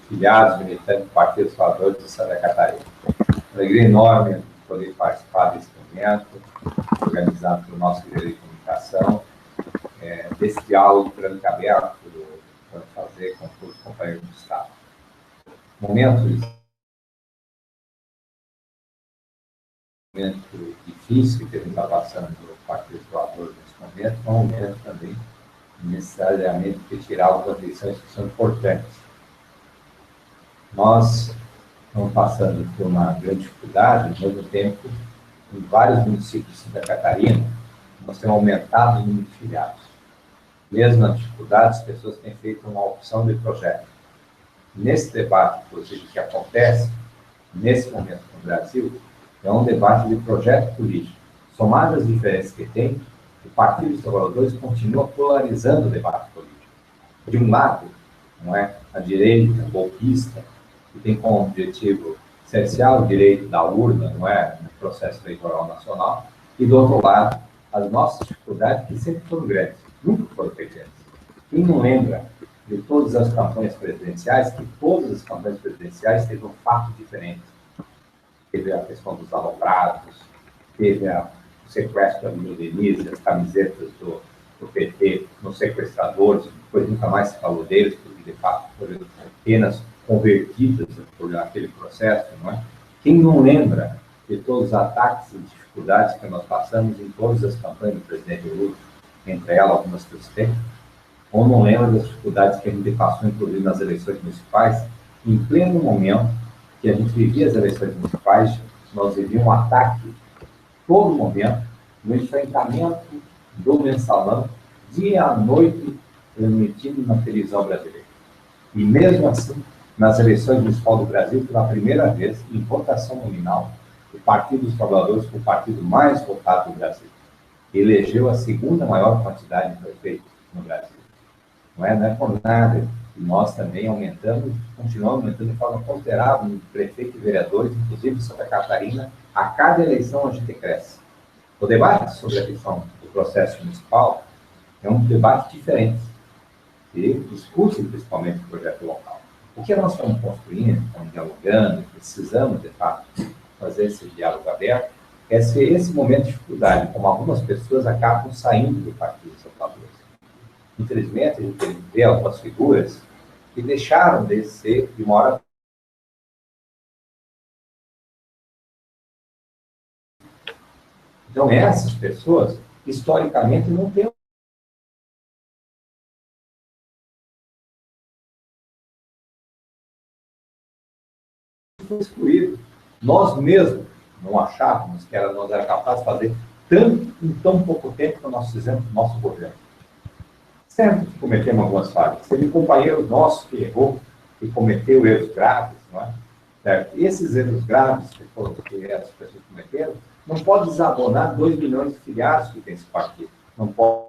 filiados, militantes do Partido dos Trabalhadores de Santa Catarina. Alegria enorme poder participar desse momento, organizado pelo nosso Direito de Comunicação, desse diálogo franco aberto para fazer com todos os companheiros do Estado. Momento difícil que a gente está passando no Partido dos Trabalhadores nesse momento, é um momento também necessariamente de tirar algumas lições que são importantes. Nós estamos passando por uma grande dificuldade, ao mesmo tempo, em vários municípios de Santa Catarina, nós temos aumentado o número de filiados. Mesmo na dificuldade, as pessoas têm feito uma opção de projeto. Nesse debate, inclusive, que acontece, nesse momento no Brasil, é um debate de projeto político. Somado às diferenças que tem, o Partido dos Trabalhadores continua polarizando o debate político. De um lado, não é, a direita golpista, que tem como objetivo cercear o direito da urna, não é, no processo eleitoral nacional, e do outro lado, as nossas dificuldades, que sempre foram grandes, nunca foram pequenas. Quem não lembra de todas as campanhas presidenciais, que todas as campanhas presidenciais teve um fato diferente. Teve a questão dos aloprados, teve o sequestro da Avenida Denise, as camisetas do PT nos sequestradores, depois nunca mais se falou deles, porque de fato foram apenas convertidas por aquele processo, não é? Quem não lembra de todos os ataques e dificuldades que nós passamos em todas as campanhas do presidente Lula, entre elas algumas que eu citei, ou não lembra das dificuldades que a gente passou, inclusive nas eleições municipais, em pleno momento que a gente vivia as eleições municipais, nós vivíamos um ataque, todo momento, no enfrentamento do mensalão, dia à noite, transmitindo na televisão brasileira. E mesmo assim, nas eleições municipais do Brasil, pela primeira vez, em votação nominal, o Partido dos Trabalhadores foi o partido mais votado do Brasil. Elegeu a segunda maior quantidade de prefeitos no Brasil. Não é por nada. E nós também aumentamos, continuamos aumentando de forma considerável o prefeito e vereadores, inclusive em Santa Catarina, a cada eleição a gente cresce. O debate sobre a questão do processo municipal é um debate diferente, que discute principalmente o projeto local. O que nós estamos construindo, estamos dialogando, precisamos, de fato, fazer esse diálogo aberto, é ser esse momento de dificuldade, como algumas pessoas acabam saindo do Partido dos Trabalhadores. Infelizmente, a gente vê algumas figuras que deixaram de ser, de uma hora. Então, essas pessoas, historicamente, não têm excluído. Nós mesmos não achávamos que nós era capaz de fazer tanto em tão pouco tempo que nós fizemos no nosso governo. Certo que cometemos algumas falhas. Teve companheiro nosso que errou, que cometeu erros graves, não é? Certo? Esses erros graves que essas pessoas cometeram, não pode desabonar 2 milhões de filiados que tem esse partido. Não pode.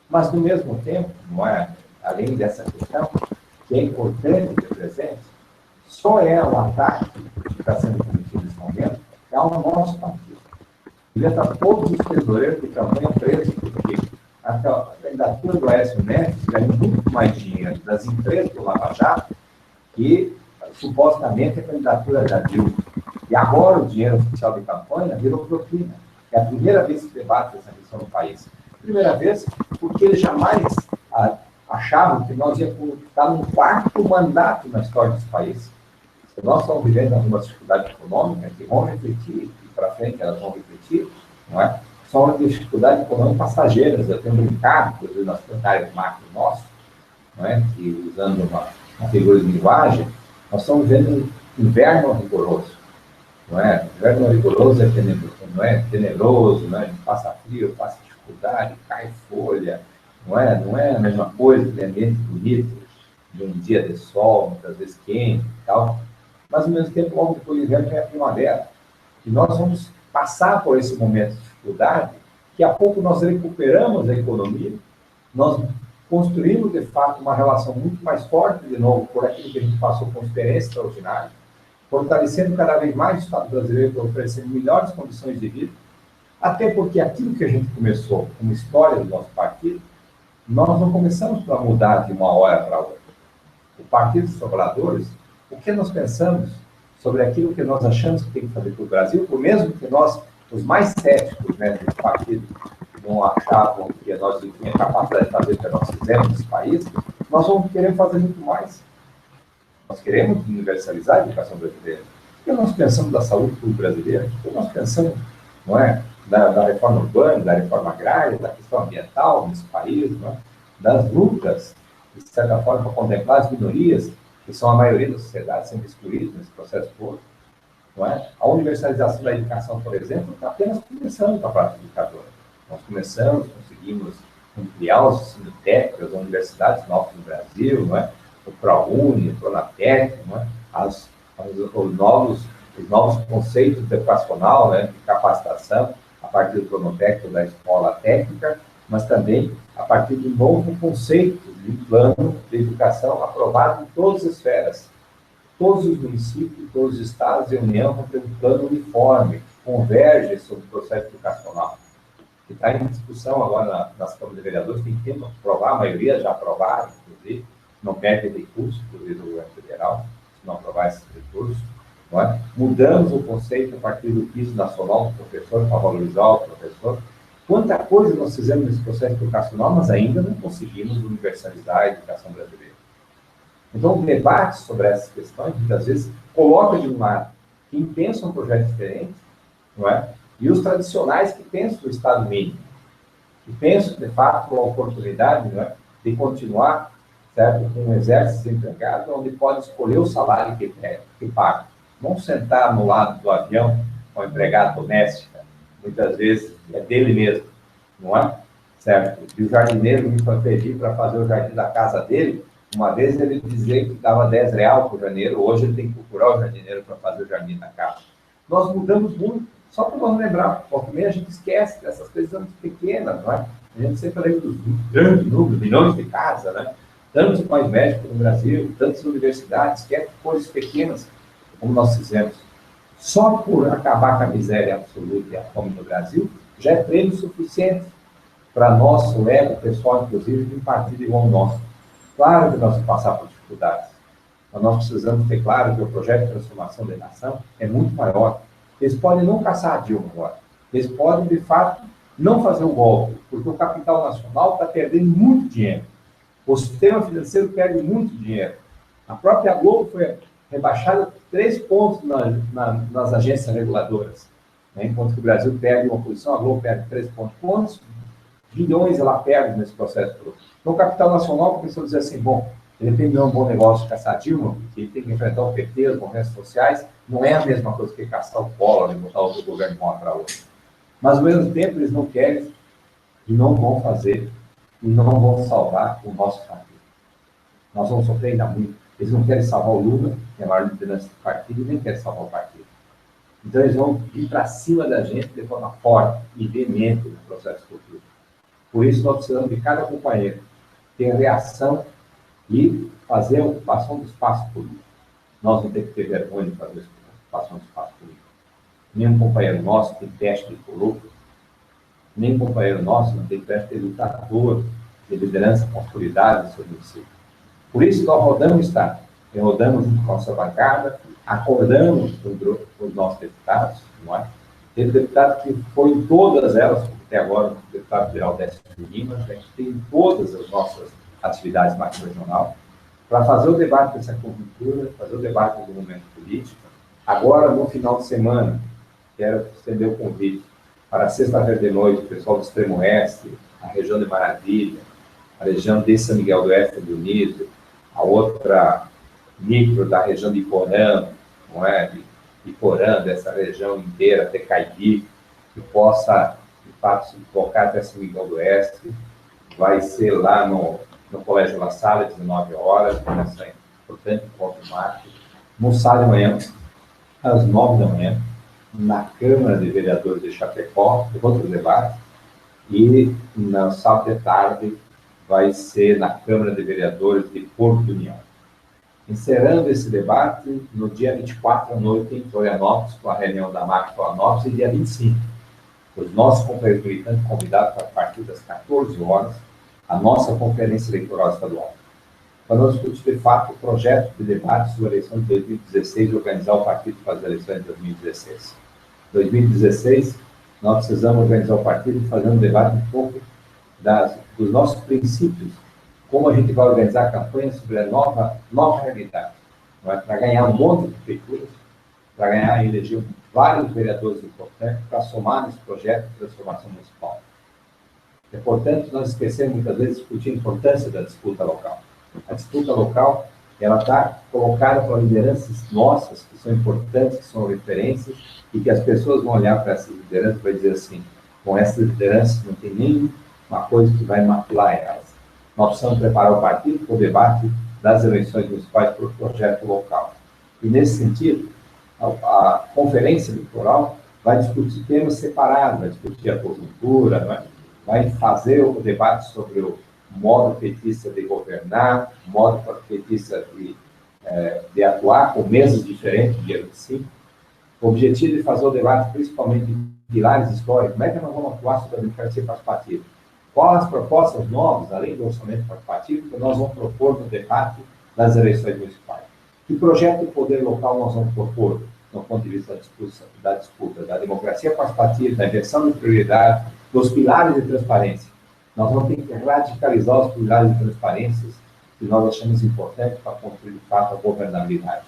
Mas, no mesmo tempo, não é? Além dessa questão, que é importante ter presente, só é um ataque que está sendo cometido nesse momento, é ao nosso partido. Devia estar todos os tesoureiros de campanha presos, porque a candidatura do Aécio Neves ganhou muito mais dinheiro das empresas do Lava Jato que, supostamente, a candidatura da Dilma. E agora o dinheiro oficial de campanha virou propina. É a primeira vez que debate essa questão no país. Primeira vez porque eles jamais achavam que nós íamos estar no 4º mandato na história desse país. Nós estamos vivendo algumas dificuldades econômicas que vão refletir, e para frente elas vão refletir, não é? São dificuldades econômicas passageiras. Eu tenho brincado, inclusive, nas plantárias macro nosso, não é? Que, usando uma figura de linguagem, nós estamos vivendo um inverno rigoroso, não é? O inverno rigoroso é tenebroso, não é? Tenebroso, não é? Passa frio, passa dificuldade, cai folha, não é? Não é a mesma coisa que ambiente bonito, de um dia de sol, muitas vezes quente e tal. Mas, ao mesmo tempo, logo depois do inverno vem a primavera. E nós vamos passar por esse momento de dificuldade, que a pouco nós recuperamos a economia, nós construímos, de fato, uma relação muito mais forte, de novo, por aquilo que a gente passou com experiência extraordinária, fortalecendo cada vez mais o Estado brasileiro para oferecer melhores condições de vida, até porque aquilo que a gente começou como história do nosso partido, Nós não começamos para mudar de uma hora para outra. O Partido dos Trabalhadores, o que nós pensamos sobre aquilo que nós achamos que tem que fazer para o Brasil, por mesmo que nós, os mais céticos, né, do partido, não achavam que nós não tínhamos capacidade de fazer o que nós fizemos nesse país, nós vamos querer fazer muito mais. Nós queremos universalizar a educação brasileira. Porque nós pensamos da saúde brasileira, porque nós pensamos, não é, da reforma urbana, da reforma agrária, da questão ambiental nesse país, não é? Das lutas, de certa forma, para contemplar as minorias, que são a maioria da sociedade, sendo excluídas nesse processo todo. Não é? A universalização da educação, por exemplo, está apenas começando para a parte educadora. Nós começamos, conseguimos ampliar os ensino técnico, as universidades novas no Brasil, não é? O ProUni, o Pronatec, não é? Os novos conceitos de educacional, né, de capacitação, a partir do Pronatec, da escola técnica, mas também a partir de um novo conceito de plano de educação aprovado em todas as esferas. Todos os municípios, todos os estados e a União vão ter um plano uniforme, que converge sobre o processo educacional, que está em discussão agora nas câmaras de vereadores, tem tempo para aprovar, a maioria já aprovaram, inclusive, não perde recurso, inclusive do governo federal, se não aprovar esses recursos. Não é? Mudamos o conceito a partir do piso nacional do professor, para valorizar o professor. Quanta coisa nós fizemos nesse processo educacional, mas ainda não conseguimos universalizar a educação brasileira. Então, o debate sobre essas questões, muitas vezes, coloca de um lado quem pensa um projeto diferente, não é? E os tradicionais que pensam o Estado mínimo, que pensam, de fato, a oportunidade, não é, de continuar, certo, com um exército desempregado, onde pode escolher o salário que paga. Não sentar no lado do avião com a empregada doméstica, muitas vezes é dele mesmo, não é? Certo? E o jardineiro me foi pedir para fazer o jardim da casa dele, uma vez ele dizia que dava R$10 por janeiro, hoje ele tem que procurar o jardineiro para fazer o jardim da casa. Nós mudamos muito, só para nós lembrar, porque também a gente esquece dessas coisas pequenas, não é? A gente sempre lembra dos grandes números, milhões de casas, né? Tantos mais médicos no Brasil, tantas universidades, esquece coisas pequenas, como nós fizemos. Só por acabar com a miséria absoluta e a fome no Brasil, já é prêmio suficiente para nosso ego pessoal, inclusive, de um partido igual ao nosso. Claro que nós vamos passar por dificuldades, mas nós precisamos ter claro que o projeto de transformação da nação é muito maior. Eles podem não caçar a Dilma agora. Eles podem, de fato, não fazer o golpe, porque o capital nacional está perdendo muito dinheiro. O sistema financeiro perde muito dinheiro. A própria Globo foi rebaixada 3 pontos nas agências reguladoras, né? Enquanto que o Brasil perde uma posição, a Globo perde 3 pontos. Quantos bilhões ela perde nesse processo todo? Então, o capital nacional começou a dizer assim, bom, ele tem um bom negócio de caçar a Dilma, que ele tem que enfrentar o PT, os movimentos sociais, não é a mesma coisa que caçar o Collor e botar outro governo de uma hora para outra. Mas, ao mesmo tempo, eles não querem e não vão fazer e não vão salvar o nosso partido. Nós vamos sofrer ainda muito. Eles não querem salvar o Lula, que é a maior liderança do partido, e nem querem salvar o partido. Então, eles vão vir para cima da gente de forma forte e veemente no processo futuro. Por isso, nós precisamos de cada companheiro ter reação e fazer a ocupação do espaço político. Nós não temos que ter vergonha de fazer a ocupação do espaço político. Nenhum companheiro nosso tem teste de corrupto, nenhum companheiro nosso não tem teste de lutador, de liderança com autoridade no seu município. Por isso, nós rodamos o Estado, e rodamos junto com a nossa bancada, acordamos com os nossos deputados, não é? Teve deputado que foi em todas elas, até agora o deputado federal Décio Lima, a gente tem em todas as nossas atividades macro-regional, para fazer o debate dessa conjuntura, fazer o debate do momento político. Agora, no final de semana, quero estender o convite para sexta-feira de noite, o pessoal do Extremo Oeste, a região de Maravilha, a região de São Miguel do Oeste do Unido, a outra micro da região de Iporã, não é? De Iporã, dessa região inteira, até Caibi, que possa, de fato, se tocar até São Miguel do Oeste. Vai ser lá no Colégio La Salle, 19 horas, nessa importante encontro marco. No sábado de manhã, às 9 da manhã, na Câmara de Vereadores de Chapecó, outro debate, e no sábado de tarde vai ser na Câmara de Vereadores de Porto União. Encerrando esse debate, no dia 24 à noite, em Florianópolis, com a reunião da MAC Florianópolis, e dia 25. Os nossos companheiros militantes convidados para partir das 14 horas, a nossa Conferência Eleitoral Estadual. Para nós discutir, de fato, o projeto de debate sobre a eleição de 2016 e organizar o partido para as eleições de 2016. Em 2016, nós precisamos organizar o partido e fazer um debate um pouco dos nossos princípios, como a gente vai organizar a campanha sobre a nova realidade. Para ganhar um monte de prefeituras, para ganhar e eleger vários vereadores importantes, para somar nesse projeto de transformação municipal. É importante nós esquecermos muitas vezes de discutir a importância da disputa local. A disputa local, ela está colocada para lideranças nossas, que são importantes, que são referências, e que as pessoas vão olhar para essas lideranças e vai dizer assim, com essas lideranças não tem nenhuma coisa que vai macular elas. Nós precisamos preparar o partido para o debate das eleições municipais para o projeto local. E, nesse sentido, a conferência eleitoral vai discutir temas separados, vai discutir a conjuntura, vai fazer o debate sobre o modo petista de governar, modo petista de atuar, com mesas diferentes, dia 25. O objetivo é fazer o debate principalmente de pilares históricos. Como é que nós vamos atuar sobre a democracia participativa? Quais as propostas novas, além do orçamento participativo, que nós vamos propor no debate das eleições municipais? Que projeto de poder local nós vamos propor, do ponto de vista da disputa, da democracia participativa, da inversão de prioridade, dos pilares de transparência? Nós vamos ter que radicalizar os pilares de transparência que nós achamos importantes para construir, de fato, a governabilidade.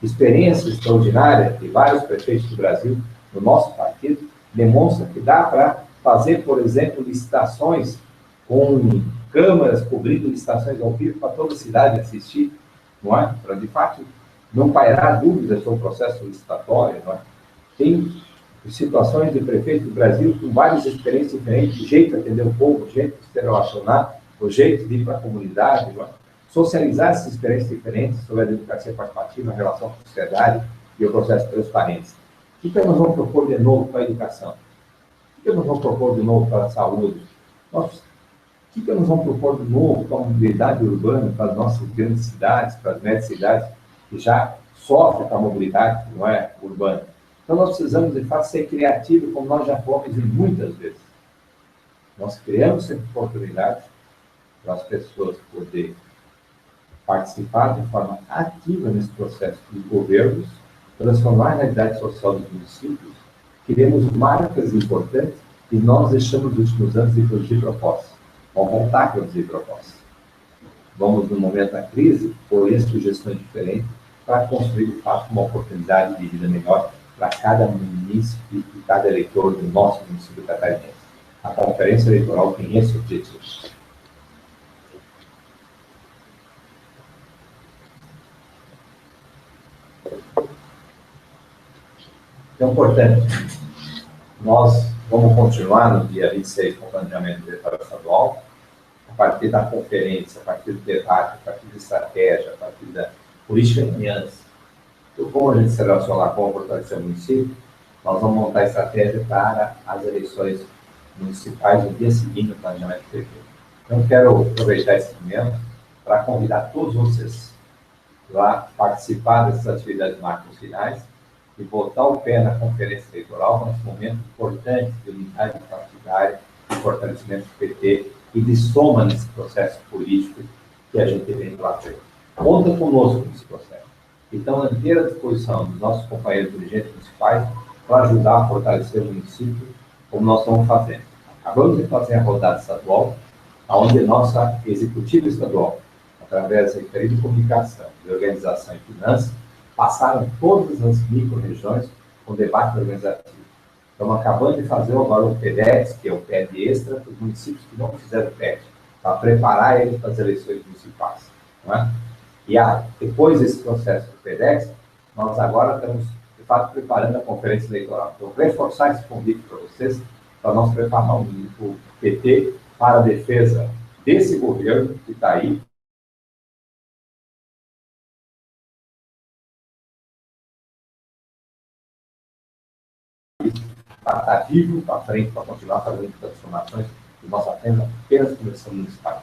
Experiência extraordinária de vários prefeitos do Brasil, do nosso partido, demonstra que dá para fazer, por exemplo, licitações com câmeras cobrindo licitações ao vivo para toda a cidade assistir, não é? Para, de fato, não pairar dúvidas sobre o processo licitatório, não é? Tem situações de prefeitos do Brasil com várias experiências diferentes, o jeito de atender o povo, o jeito de se relacionar, o jeito de ir para a comunidade, não é? Socializar essas experiências diferentes sobre a democracia participativa, a relação com a sociedade e o processo de transparência. O que nós vamos propor de novo para a educação? O que nós vamos propor de novo para a saúde? O que nós vamos propor de novo para a mobilidade urbana, para as nossas grandes cidades, para as médias cidades, que já sofrem com a mobilidade, não é, urbana? Então, nós precisamos, de fato, ser criativos, como nós já fomos muitas vezes. Nós criamos sempre oportunidades para as pessoas poderem participar de forma ativa nesse processo de governos, transformar a realidade social dos municípios. Queremos marcas importantes e nós deixamos nos últimos anos de produzir propostas. Vamos voltar a produzir propostas. Vamos, no momento da crise, colher sugestões diferentes para construir, de fato, uma oportunidade de vida melhor para cada município e cada eleitor do nosso município catarinense. A Conferência Eleitoral tem esse objetivo. Então, portanto, nós vamos continuar no dia 26 com o planejamento do diretório estadual, a partir da conferência, a partir do debate, a partir da estratégia, a partir da política de aliança. Então, como a gente se relacionar com o fortalecer o município, nós vamos montar a estratégia para as eleições municipais no dia seguinte do planejamento do prefeito. Então, quero aproveitar esse momento para convidar todos vocês a participar dessas atividades macros finais e botar o pé na conferência eleitoral nesse momento importante de unidade partidária, de fortalecimento do PT e de soma nesse processo político que a gente vem lá frente. Conta conosco nesse processo. Então, à inteira disposição dos nossos companheiros dirigentes municipais para ajudar a fortalecer o município, como nós estamos fazendo. Acabamos de fazer a rodada estadual, onde a nossa executiva estadual, através da Secretaria de Comunicação, de Organização e Finanças, passaram todas as micro-regiões com debate organizativo. Estamos acabando de fazer agora o PEDEX, que é o PED extra, para os municípios que não fizeram PED, para preparar eles para as eleições municipais. Não é? E depois desse processo do PEDEX, nós agora estamos, de fato, preparando a conferência eleitoral. Então, reforçar esse convite para vocês, para nós preparar o PT para a defesa desse governo que está aí, para estar vivo para frente, para continuar fazendo transformações que nós apenas começamos municipais.